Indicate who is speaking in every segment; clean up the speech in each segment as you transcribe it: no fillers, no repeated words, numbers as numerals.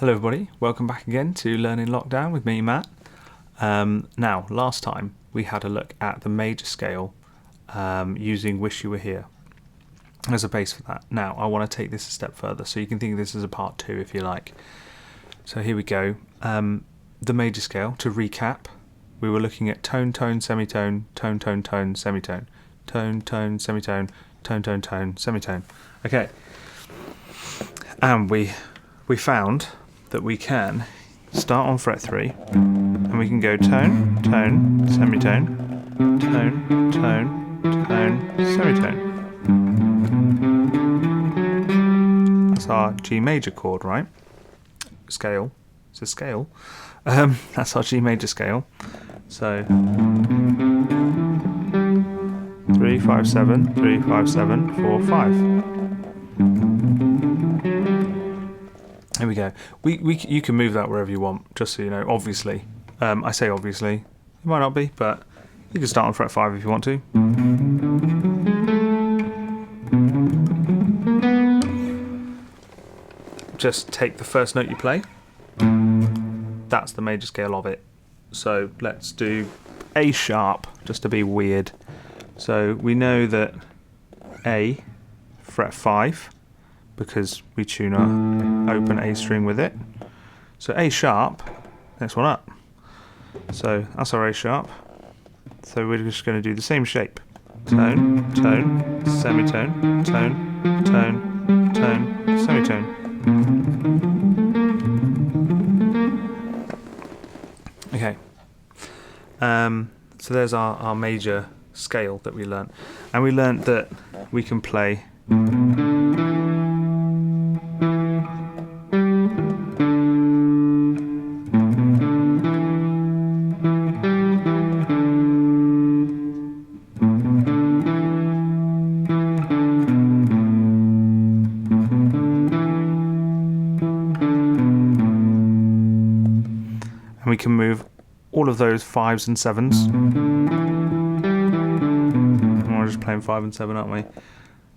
Speaker 1: Hello everybody, welcome back again to Learning Lockdown with me, Matt. Now, last time we had a look at the major scale using Wish You Were Here as a base for that. Now, I want to take this a step further, so you can think of this as a part 2 if you like. So here we go. The major scale, to recap, we were looking at tone, tone, semitone, tone, tone, tone, semitone, tone, tone, semitone, tone, tone, tone, semitone. Okay, and we found that we can start on fret 3 and we can go tone, tone, semitone, tone, tone, tone, semitone. That's our G major chord, right? Scale. It's a scale. That's our G major scale. So 3, 5, 7, 3, 5, 7, 4, 5. Here we go. You can move that wherever you want, just so you know. Obviously, I say obviously, it might not be, but you can start on fret 5 if you want to. Just take the first note you play. That's the major scale of it. So let's do A sharp, just to be weird. So we know that A, fret 5, because we tune our open A string with it. So A sharp, next one up. So that's our A sharp. So we're just going to do the same shape. Tone, tone, semitone, tone, tone, tone, semitone. Okay. So there's our major scale that we learnt. And we learnt that we can play we can move all of those 5s and 7s. And we're just playing 5 and 7, aren't we?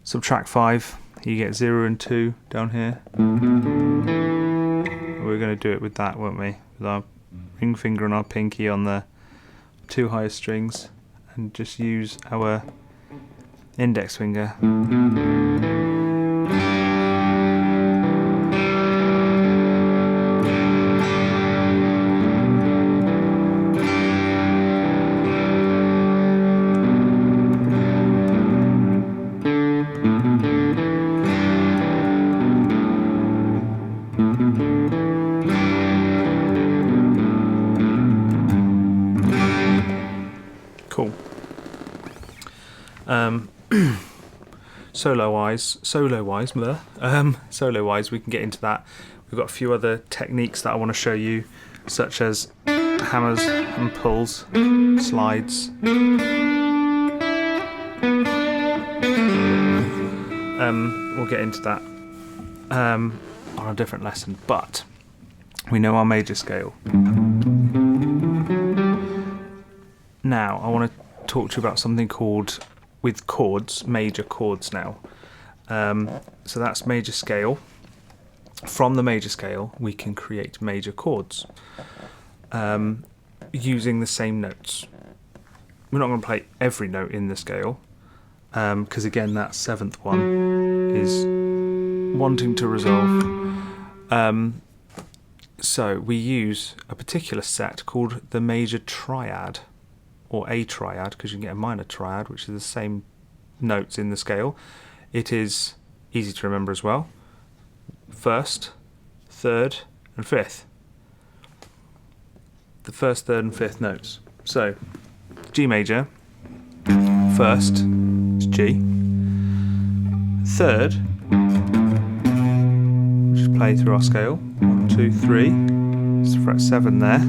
Speaker 1: Subtract 5, you get 0 and 2 down here. We're going to do it with that, won't we? With our ring finger and our pinky on the 2 highest strings, and just use our index finger. Cool. Solo-wise, we can get into that. We've got a few other techniques that I want to show you, such as hammers and pulls, slides. We'll get into that on a different lesson, but we know our major scale. Now, I want to talk to you about something called, with chords, major chords now. So that's major scale. From the major scale, we can create major chords using the same notes. We're not going to play every note in the scale, because again, that 7th one is wanting to resolve. So we use a particular set called the major triad, or a triad, because you can get a minor triad, which is the same notes in the scale. It is easy to remember as well. 1st, 3rd, and 5th. The 1st, 3rd, and 5th notes. So, G major, 1st is G. 3rd, just play through our scale. 1, 2, 3. It's fret 7 there.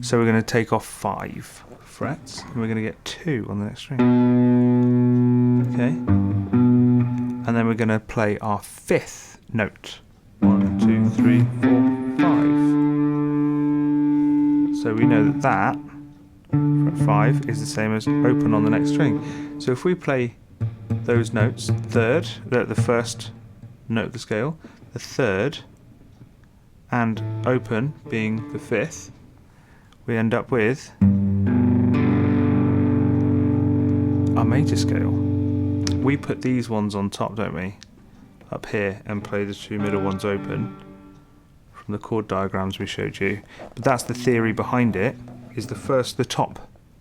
Speaker 1: So we're going to take off 5 frets, and we're going to get 2 on the next string. Okay. And then we're going to play our 5th note. 1, 2, 3, 4, 5. So we know that fret 5 is the same as open on the next string. So if we play those notes, the 1st note of the scale, the 3rd, and open being the fifth, we end up with our major scale. We put these ones on top, don't we? Up here, and play the two middle ones open from the chord diagrams we showed you. But that's the theory behind it, is the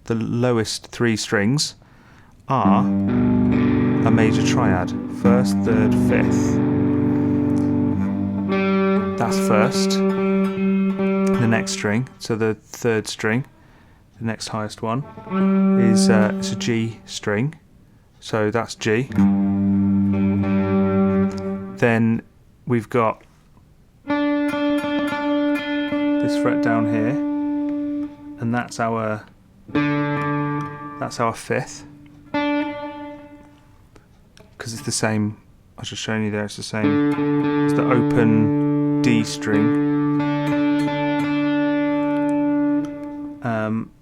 Speaker 1: lowest three strings are a major triad. First, third, fifth. That's first. The next string, so the third string, the next highest one, is it's a G string. So that's G. Then we've got this fret down here, and that's our fifth, because it's the same. I was just showing you there. It's the same as the open D string,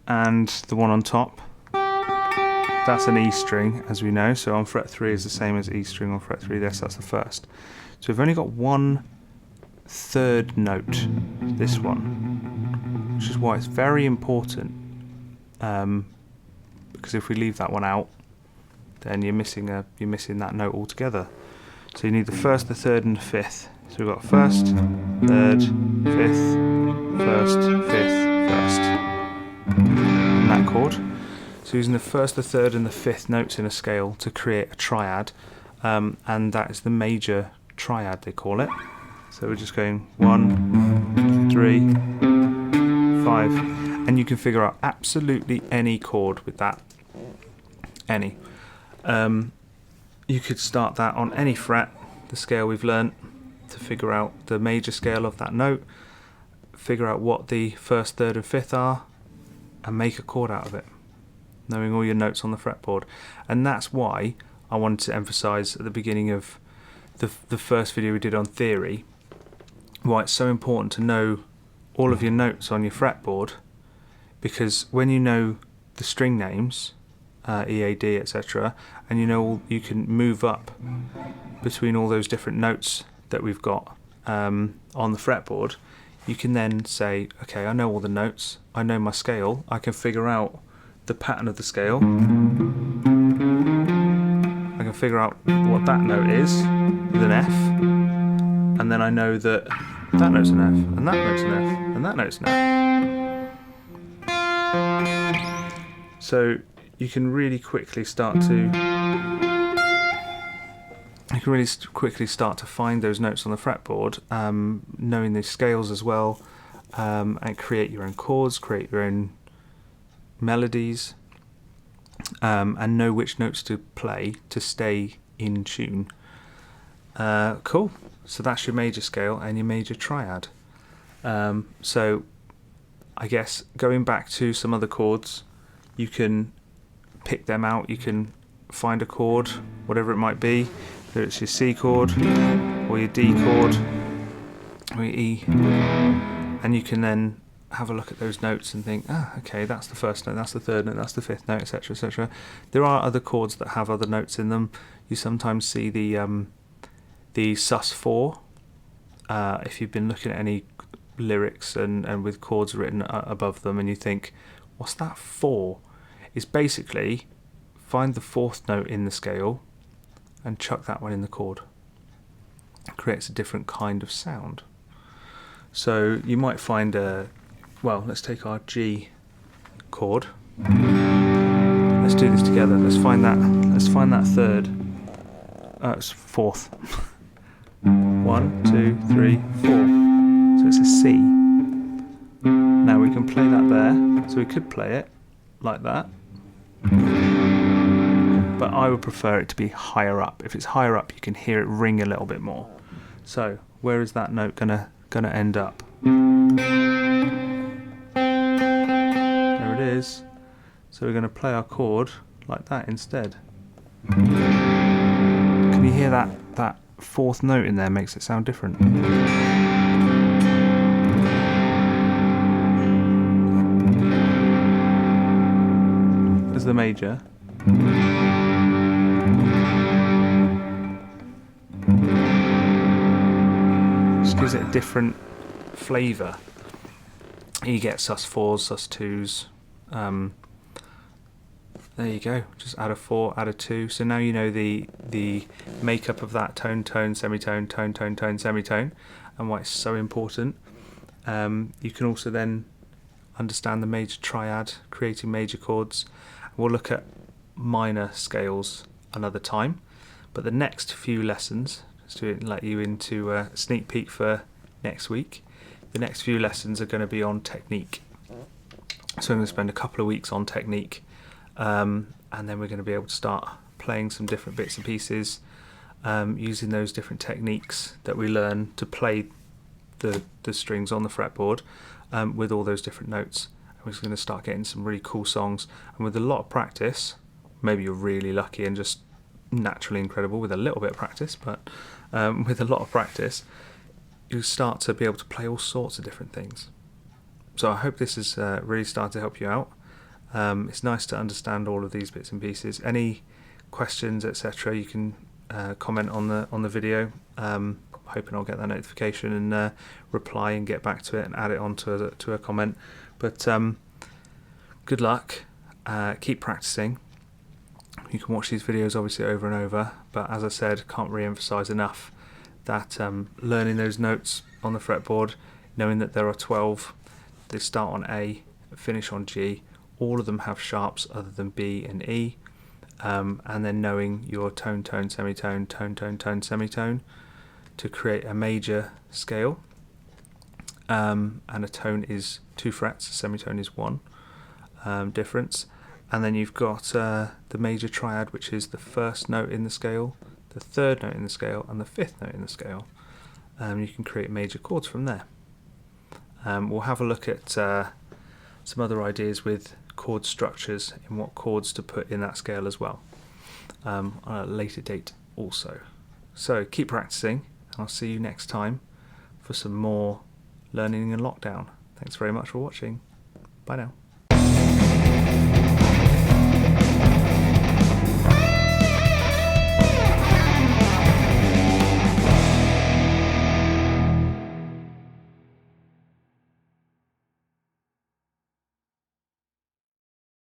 Speaker 1: and the one on top. That's an E string, as we know, so on fret 3 is the same as E string on fret 3, that's the first. So we've only got one third note, this one, which is why it's very important, because if we leave that one out, then you're missing that note altogether. So you need the first, the third, and the fifth. So we've got first, third, fifth, first, fifth, first, and that chord. So using the first, the third, and the fifth notes in a scale to create a triad, and that is the major triad, they call it. So we're just going 1, 3, 5, and you can figure out absolutely any chord with that. Any. You could start that on any fret, the scale we've learnt, to figure out the major scale of that note, figure out what the first, third, and fifth are, and make a chord out of it, knowing all your notes on the fretboard. And that's why I wanted to emphasise at the beginning of the first video we did on theory, why it's so important to know all of your notes on your fretboard, because when you know the string names, E, A, D, etc., and you can move up between all those different notes that we've got on the fretboard, you can then say, okay, I know all the notes, I know my scale, I can figure out the pattern of the scale, I can figure out what that note is with an F, and then I know that that note's an F, and that note's an F, and that note's an F. So you can really quickly start to find those notes on the fretboard, knowing the scales as well, and create your own chords, create your own melodies, and know which notes to play to stay in tune. Cool. So that's your major scale and your major triad. So I guess going back to some other chords, you can pick them out, you can find a chord, whatever it might be, whether it's your C chord or your D chord or your E, and you can then have a look at those notes and think, okay, that's the first note, that's the third note, that's the fifth note, etc., etc. There are other chords that have other notes in them. You sometimes see the sus4 if you've been looking at any lyrics and with chords written above them, and you think, what's that for? It's basically find the fourth note in the scale and chuck that one in the chord. It creates a different kind of sound. So you might find let's take our G chord. Let's do this together. Let's find that third. It's fourth. 1, 2, 3, 4. So it's a C. Now we can play that there. So we could play it like that, but I would prefer it to be higher up. If it's higher up, you can hear it ring a little bit more. So where is that note gonna end up? There it is. So we're going to play our chord like that instead. Can you hear that fourth note in there makes it sound different? As the major. Just gives it a different flavour. You get sus4s, sus2s. There you go. Just add a 4, add a 2. So now you know the makeup of that tone, tone, semitone, tone, tone, tone, semitone, and why it's so important. You can also then understand the major triad, creating major chords. We'll look at minor scales another time, but the next few lessons, just to let you into a sneak peek for next week, the next few lessons are going to be on technique. So I'm going to spend a couple of weeks on technique, and then we're going to be able to start playing some different bits and pieces, using those different techniques that we learn to play the strings on the fretboard, with all those different notes. And we're just going to start getting some really cool songs, and with a lot of practice, maybe you're really lucky and just naturally incredible with a little bit of practice, but with a lot of practice you start to be able to play all sorts of different things. So I hope this has really started to help you out. It's nice to understand all of these bits and pieces. Any questions, etc., you can comment on the video. Hoping I'll get that notification and reply and get back to it and add it onto a comment. But good luck. Keep practicing. You can watch these videos obviously over and over, but as I said, can't re-emphasize enough that learning those notes on the fretboard, knowing that there are 12, they start on A, finish on G, all of them have sharps other than B and E, and then knowing your tone, tone, semitone, tone, tone, tone, semitone to create a major scale, and a tone is 2 frets, a semitone is 1 difference. And then you've got the major triad, which is the first note in the scale, the third note in the scale, and the fifth note in the scale. You can create major chords from there. We'll have a look at some other ideas with chord structures and what chords to put in that scale as well, on a later date also. So keep practicing, and I'll see you next time for some more learning in lockdown. Thanks very much for watching. Bye now.